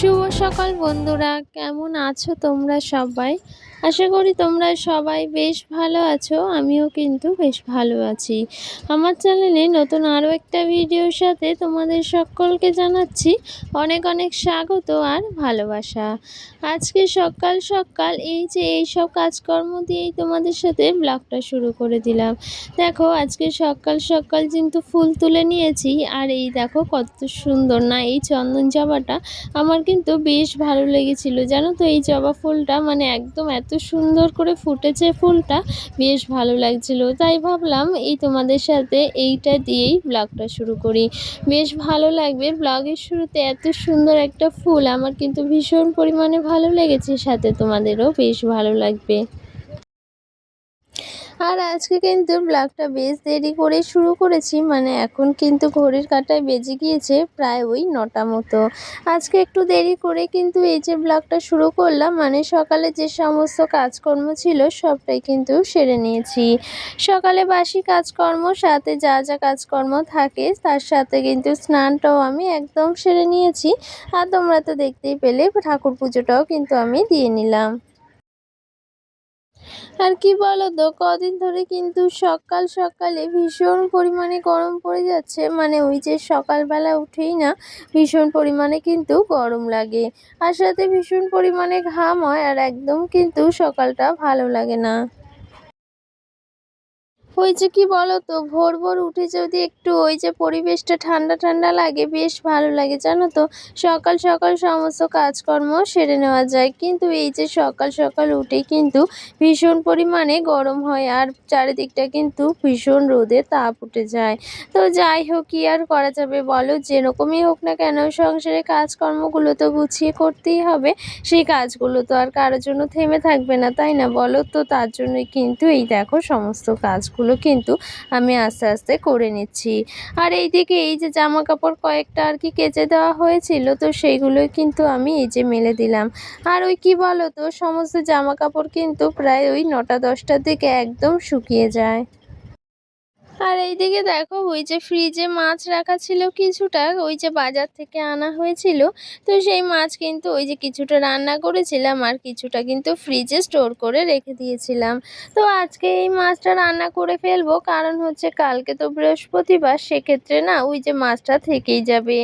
শুভ সকাল বন্ধুরা, কেমন আছো তোমরা সবাই? আশা করি তোমরা সবাই বেশ ভালো আছো। আমিও কিন্তু বেশ ভালো আছি। আমার চ্যানেলে নতুন আরও একটা ভিডিওর সাথে তোমাদের সকলকে জানাচ্ছি অনেক অনেক স্বাগত আর ভালোবাসা। আজকে সকাল সকাল এইসব কাজকর্ম দিয়েই তোমাদের সাথে ব্লগটা শুরু করে দিলাম। দেখো আজকে সকাল সকাল কিন্তু ফুল তুলে নিয়েছি, আর এই দেখো কত সুন্দর না এই চন্দন জবাটা। আমার কিন্তু বেশ ভালো লেগেছিল, জানো তো, এই জবা ফুলটা মানে একদম এত সুন্দর করে ফুটেছে ফুলটা, বেশ ভালো লাগছিল। তাই ভাবলাম এই তোমাদের সাথে এইটা দিয়েই ব্লগটা শুরু করি, বেশ ভালো লাগবে। ব্লগের শুরুতে এত সুন্দর একটা ফুল আমার কিন্তু ভীষণ পরিমাণে ভালো লেগেছে, সাথে তোমাদেরও বেশ ভালো লাগবে। আর আজকে কিন্তু ব্লগটা বেশ দেরি করে শুরু করেছি, মানে এখন কিন্তু ঘড়ির কাঁটায় বেজে গিয়েছে প্রায় ওই 9টা মতো। আজকে একটু দেরি করে কিন্তু এই যে ব্লগটা শুরু করলাম, মানে সকালে যে সমস্ত কাজকর্ম ছিল সবটাই কিন্তু সেরে নিয়েছি। সকালে বাসি কাজকর্ম সাথে যা যা কাজকর্ম থাকে তার সাথে কিন্তু স্নানটাও আমি একদম সেরে নিয়েছি। আর তোমরা তো দেখতেই পেলে ঠাকুর পুজোটাও কিন্তু আমি দিয়ে নিলাম। আর কি বলো তো, কদিন ধরে কিন্তু সকাল সকালে ভীষণ পরিমাণে গরম পড়ে যাচ্ছে, মানে ওই যে সকালবেলা উঠেই না ভীষণ পরিমাণে কিন্তু গরম লাগে, আর সাথে ভীষণ পরিমাণে ঘাম হয়, আর একদম কিন্তু সকালটা ভালো লাগে না। ওই যে কি বলতো, ভোর ভোর উঠে যদি একটু ওই যে পরিবেশটা ঠান্ডা ঠান্ডা লাগে বেশ ভালো লাগে, জানো তো। সকাল সকাল সমস্ত কাজকর্ম সেরে নেওয়া যায়, কিন্তু এই যে সকাল সকাল উঠেই কিন্তু ভীষণ পরিমাণে গরম হয়, আর চারিদিকটা কিন্তু ভীষণ রোদে তাপ উঠে যায়। তো যাই হোক, কি আর করা যাবে বলো, যেরকমই হোক না কেন সংসারে কাজকর্মগুলো তো গুছিয়ে করতেই হবে। সেই কাজগুলো তো আর কারোর জন্য থেমে থাকবে না, তাই না বলো? তো তার জন্যই কিন্তু এই দেখো সমস্ত কাজগুলো কিন্তু আমি আস্তে আস্তে করে নিচ্ছি। আর এইদিকে এই যে জামা কাপড় কয়েকটা আর কি কেচে দেওয়া হয়েছিল, তো সেইগুলোই কিন্তু আমি এই যে মেলে দিলাম। আর ওই কি বলো তো, সমস্ত জামা কাপড় কিন্তু প্রায় ওই 9টা 10টার দিকে একদম শুকিয়ে যায়। আর এইদিকে দেখো ওই যে ফ্রিজে মাছ রাখা ছিল কিছুটা, ওই যে বাজার থেকে আনা হয়েছিল। তো সেই মাছ কিন্তু ওই যে কিছুটা রান্না করেছিলাম, আর কিছুটা কিন্তু ফ্রিজে স্টোর করে রেখে দিয়েছিলাম। তো আজকে এই মাছটা রান্না করে ফেলবো, কারণ হচ্ছে কালকে তো বৃহস্পতিবার, সেক্ষেত্রে না ওই যে মাছটা থেকেই যাবে।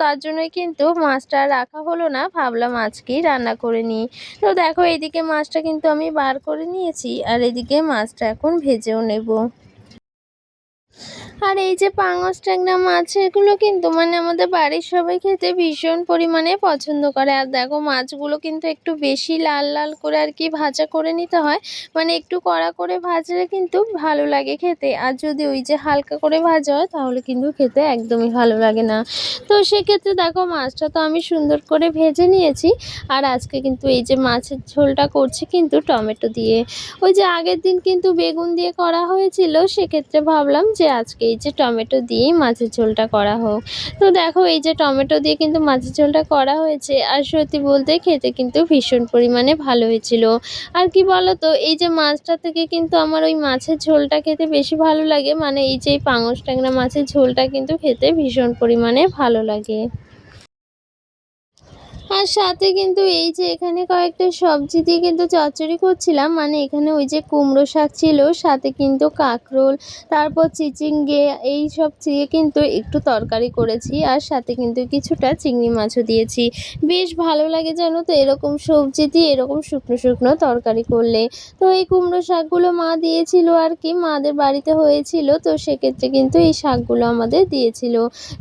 তার জন্যই কিন্তু মাছটা রাখা হলো না, ভাবলাম আজকেই রান্না করে নিই। তো দেখো এইদিকে মাছটা কিন্তু আমি বার করে নিয়েছি, আর এদিকে মাছটা এখন ভেজেও নেব। আর এই যে পাঙাশ ট্যাংরা মাছ, এগুলো কিন্তু মানে আমাদের বাড়ির সবাই খেতে ভীষণ পরিমাণে পছন্দ করে। আর দেখো মাছগুলো কিন্তু একটু বেশি লাল লাল করে আর কি ভাজা করে নিতে হয়, মানে একটু কড়া করে ভাজলে কিন্তু ভালো লাগে খেতে, আর যদি ওই যে হালকা করে ভাজা হয় তাহলে কিন্তু খেতে একদমই ভালো লাগে না। তো সেক্ষেত্রে দেখো মাছটা তো আমি সুন্দর করে ভেজে নিয়েছি, আর আজকে কিন্তু এই যে মাছের ঝোলটা করছি কিন্তু টমেটো দিয়ে। ওই যে আগের দিন কিন্তু বেগুন দিয়ে করা হয়েছিল, সেক্ষেত্রে ভাবলাম যে আজকে এই যে টমেটো দিয়েই মাছের ঝোলটা করা হোক। তো দেখো এই যে টমেটো দিয়ে কিন্তু মাছের ঝোলটা করা হয়েছে, আর সত্যি বলতে খেতে কিন্তু ভীষণ পরিমাণে ভালো হয়েছিল। আর কি বলো তো, এই যে মাছটা থেকে কিন্তু আমার ওই মাছের ঝোলটা খেতে বেশি ভালো লাগে, মানে এই যে পাঙাশ ট্যাংরা মাছের ঝোলটা কিন্তু খেতে ভীষণ পরিমাণে ভালো লাগে। আর সাথে কিন্তু এই যে এখানে কয়েকটা সবজি দিয়ে কিন্তু চচ্চড়ি করছিলাম, মানে এখানে ওই যে কুমড়ো শাক ছিল, সাথে কিন্তু কাঁকরোল, তারপর চিচিঙ্গে, এই সব দিয়ে কিন্তু একটু তরকারি করেছি, আর সাথে কিন্তু কিছুটা চিংড়ি মাছও দিয়েছি। বেশ ভালো লাগে জানো তো এরকম সবজি দিয়ে এরকম শুকনো শুকনো তরকারি করলে। তো এই কুমড়ো শাকগুলো মা দিয়েছিল আর কি, মাদের বাড়িতে হয়েছিল, তো সেক্ষেত্রে কিন্তু এই শাকগুলো আমাদের দিয়েছিল।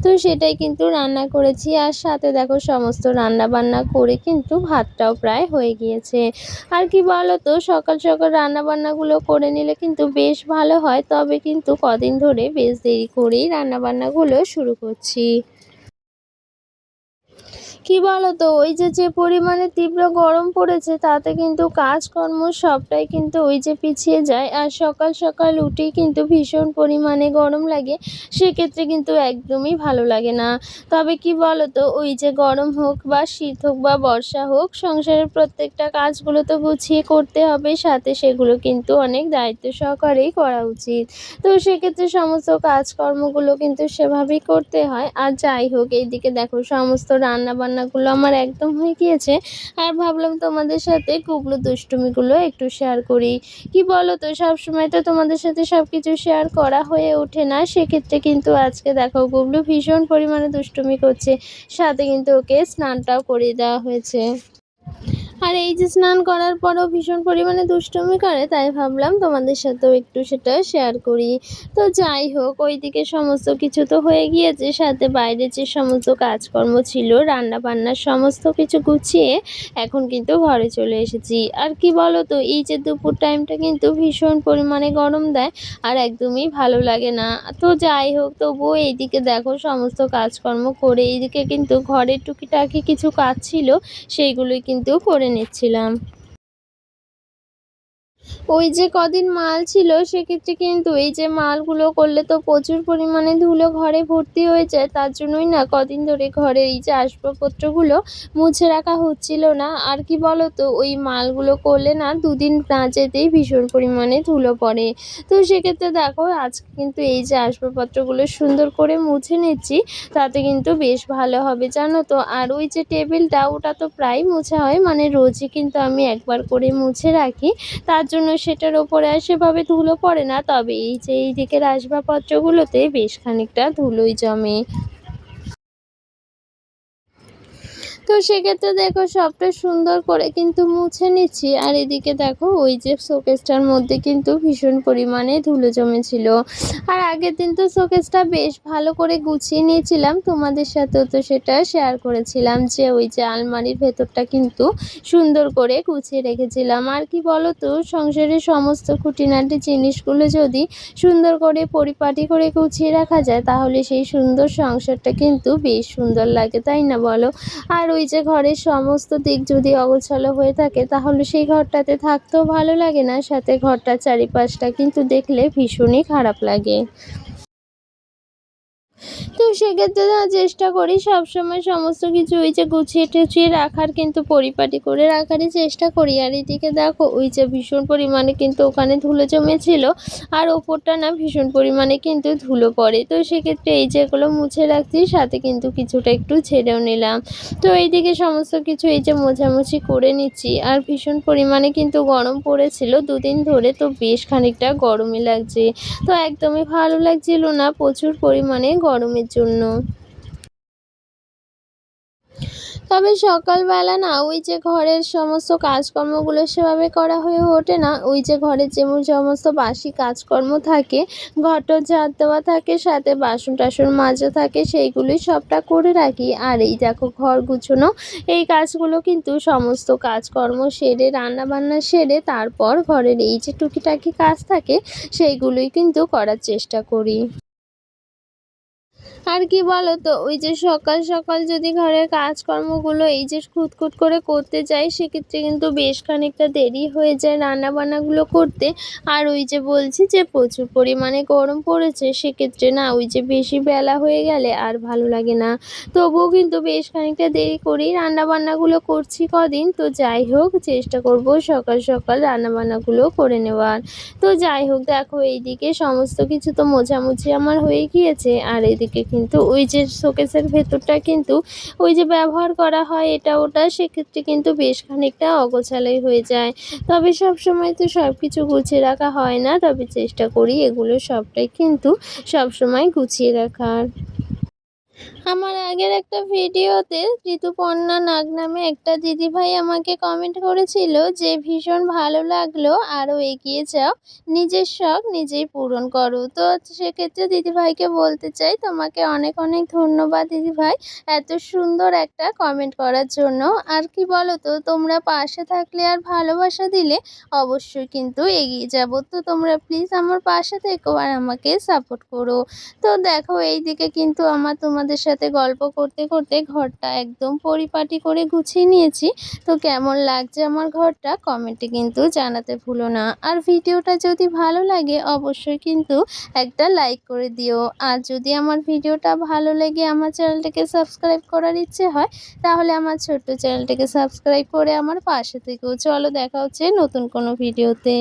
তো সেটাই কিন্তু রান্না করেছি, আর সাথে দেখো সমস্ত রান্না বান্না করে কিন্তু ভাতটাও প্রায় হয়ে গিয়েছে। আর কি বলো তো, সকাল সকাল রান্না বান্নাগুলো করে নিলে কিন্তু বেশ ভালো হয়, তবে কিন্তু কদিন ধরে বেশ দেরি করেই রান্না বান্নাগুলো শুরু করছি। কি বলতো, ওই যে পরিমাণে তীব্র গরম পড়েছে তাতে কিন্তু কাজকর্ম সবটাই কিন্তু ওই যে পিছিয়ে যায়, আর সকাল সকাল উঠেই কিন্তু ভীষণ পরিমাণে গরম লাগে, সেক্ষেত্রে কিন্তু একদমই ভালো লাগে না। তবে কি বলতো, ওই যে গরম হোক বা শীত হোক বা বর্ষা হোক, সংসারের প্রত্যেকটা কাজগুলো তো গুছিয়ে করতে হবে, সাথে সেগুলো কিন্তু অনেক দায়িত্ব সহকারেই করা উচিত। তো সেক্ষেত্রে সমস্ত কাজকর্মগুলো কিন্তু সেভাবেই করতে হয়। আর যাই হোক, এইদিকে দেখো সমস্ত রান্না বান্না রান্নাবান্নাগুলো আমার একদম হয়ে গিয়েছে। আর ভাবলাম তোমাদের সাথে গুবলু দুষ্টুমিগুলো একটু শেয়ার করি। কি বলো তো, সবসময় তো তোমাদের সাথে সব কিছু শেয়ার করা হয়ে ওঠে না। সেক্ষেত্রে কিন্তু আজকে দেখো গুবলু ভীষণ পরিমাণে দুষ্টুমি করছে, সাথে কিন্তু ওকে স্নানটাও করিয়ে দেওয়া হয়েছে। আর এই যে স্নান করার পরও ভীষণ পরিমাণে দুষ্টুমি করে, তাই ভাবলাম তোমাদের সাথেও একটু সেটা শেয়ার করি। তো যাই হোক, ওইদিকে সমস্ত কিছু তো হয়ে গিয়েছে, সাথে বাইরে যে সমস্ত কাজকর্ম ছিল রান্না বান্নার সমস্ত কিছু গুছিয়ে এখন কিন্তু ঘরে চলে এসেছি। আর কি বলো তো, এই যে দুপুর টাইমটা কিন্তু ভীষণ পরিমাণে গরম দেয় আর একদমই ভালো লাগে না। তো যাই হোক, তবুও এইদিকে দেখো সমস্ত কাজকর্ম করে এইদিকে কিন্তু ঘরের টুকিটাকি কিছু কাজ ছিল, সেইগুলোই কিন্তু করে নিচ্ছিলাম। ওই যে কদিন মাল ছিল, সেক্ষেত্রে কিন্তু এই যে মালগুলো করলে তো প্রচুর পরিমাণে ধুলো ঘরে ভর্তি হয়ে যায়। তার জন্যই না কদিন ধরে ঘরের এই যে আসবাবপত্রগুলো মুছে রাখা হচ্ছিল না। আর কি বলো তো, ওই মালগুলো করলে না দুদিন না যেতেই ভীষণ পরিমাণে ধুলো পড়ে। তো সেক্ষেত্রে দেখো আজকে কিন্তু এই যে আসবাবপত্রগুলো সুন্দর করে মুছে নিচ্ছি, তাতে কিন্তু বেশ ভালো হবে জানো তো। আর ওই যে টেবিলটা, ওটা তো প্রায় মোছা হয়, মানে রোজই কিন্তু আমি একবার করে মুছে রাখি। তার জন্য সেটার ওপরে আর সেভাবে ধুলো পড়ে না। তবে এই যে এই দিকের আসবাবপত্রগুলোতে বেশ খানিকটা ধুলোই জমে। তো সেক্ষেত্রে দেখো সবটা সুন্দর করে কিন্তু মুছে নিচ্ছি। আর এদিকে দেখো ওই যে শোকেসটার মধ্যে কিন্তু ভীষণ পরিমাণে ধুলো জমেছিল। আর আগের দিন তো শোকেসটা বেশ ভালো করে গুছিয়ে নিয়েছিলাম, তোমাদের সাথেও তো সেটা শেয়ার করেছিলাম যে ওই যে আলমারির ভেতরটা কিন্তু সুন্দর করে গুছিয়ে রেখেছিলাম। আর কি বলো তো, সংসারের সমস্ত খুঁটিনাটি জিনিসগুলো যদি সুন্দর করে পরিপাটি করে গুছিয়ে রাখা যায়, তাহলে সেই সুন্দর সংসারটা কিন্তু বেশ সুন্দর লাগে, তাই না বলো? আর ওই যে ঘরের সমস্ত দিক যদি অগোছালো হয়ে থাকে, তাহলে সেই ঘরটাতে থাকতেও ভালো লাগে না, সাথে ঘরটার চারিপাশটা কিন্তু দেখলে ভীষণই খারাপ লাগে। তো সেক্ষেত্রে না চেষ্টা করি সবসময় সমস্ত কিছু ওই যে গুছিয়ে টুছিয়ে রাখার, কিন্তু পরিপাটি করে রাখারই চেষ্টা করি। আর এদিকে দেখো ওই যে ভীষণ পরিমাণে কিন্তু ওখানে ধুলো জমেছিল, আর ওপরটা না ভীষণ পরিমাণে কিন্তু ধুলো পড়ে। তো সেক্ষেত্রে এই যেগুলো মুছে রাখছি, সাথে কিন্তু কিছুটা একটু ছেড়েও নিলাম। তো এইদিকে সমস্ত কিছু এই যে মোছামুছি করে নিচ্ছি। আর ভীষণ পরিমাণে কিন্তু গরম পড়েছিল দুদিন ধরে, তো বেশ খানিকটা গরমই লাগছে। তো একদমই ভালো লাগছিল না প্রচুর পরিমাণে গরমের জন্য। তবে সকালবেলা না ওই যে ঘরের সমস্ত কাজকর্মগুলো সেভাবে করা হয়ে ওঠে না। ওই যে ঘরের যেমন সমস্ত বাসি কাজকর্ম থাকে, ঘরটর ঝাড় দেওয়া থাকে, সাথে বাসন টাসন মাজা থাকে, সেইগুলোই সবটা করে রাখি। আর এই দেখো ঘর গুছোনো, এই কাজগুলো কিন্তু সমস্ত কাজকর্ম সেরে রান্নাবান্না সেরে তারপর ঘরের এই যে টুকিটাকি কাজ থাকে, সেইগুলোই কিন্তু করার চেষ্টা করি। আর কি বলো তো, ওই যে সকাল সকাল যদি ঘরের কাজকর্মগুলো এই যে খুঁতখুঁত করে করতে যাই, সেক্ষেত্রে কিন্তু বেশ খানিকটা দেরি হয়ে যায় রান্নাবান্নাগুলো করতে। আর ওই যে বলছি যে প্রচুর পরিমাণে গরম পড়েছে, সেক্ষেত্রে না ওই যে বেশি বেলা হয়ে গেলে আর ভালো লাগে না। তবুও কিন্তু বেশ খানিকটা দেরি করেই রান্নাবান্নাগুলো করছি কদিন। তো যাই হোক, চেষ্টা করব সকাল সকাল রান্নাবান্নাগুলো করে নেওয়ার। তো যাই হোক, দেখো এইদিকে সমস্ত কিছু তো মোছামুছি আমার হয়ে গিয়েছে। আর এদিকে কিন্তু ওই যে শোকেসের ভেতরটা কিন্তু ওই যে ব্যবহার করা হয় এটা ওটা, সেক্ষেত্রে কিন্তু বেশ খানিকটা অগোছালোই হয়ে যায়। তবে সবসময় তো সব কিছু গুছিয়ে রাখা হয় না, তবে চেষ্টা করি এগুলো সবটাই কিন্তু সবসময় গুছিয়ে রাখার। আমার আগের একটা ভিডিওতে ঋতুপর্ণা নাগ নামে একটা দিদিভাই আমাকে কমেন্ট করেছিল যে ভীষণ ভালো লাগলো, আরও এগিয়ে যাও, নিজের শখ নিজেই পূরণ করো। তো সেক্ষেত্রে দিদিভাইকে বলতে চাই তোমাকে অনেক অনেক ধন্যবাদ দিদিভাই, এত সুন্দর একটা কমেন্ট করার জন্য। আর কি বলো তো, তোমরা পাশে থাকলে আর ভালোবাসা দিলে অবশ্যই কিন্তু এগিয়ে যাব। তো তোমরা প্লিজ আমার পাশে থেকো আর আমাকে সাপোর্ট করো। তো দেখো এইদিকে কিন্তু আমার তোমাদের সাথে গল্প করতে করতে ঘরটা একদম পরিপাটি করে গুছিয়ে নিয়েছি। তো কেমন লাগছে আমার ঘরটা কমেন্টে কিন্তু জানাতে ভুলো না। আর ভিডিওটা যদি ভালো লাগে অবশ্যই কিন্তু একটা লাইক করে দিও। আর যদি আমার ভিডিওটা ভালো লেগে আমার চ্যানেলটাকে সাবস্ক্রাইব করার ইচ্ছে হয়, তাহলে আমার ছোট্ট চ্যানেলটাকে সাবস্ক্রাইব করে আমার পাশে থেকো। চলো দেখা হচ্ছে নতুন কোনো ভিডিওতে।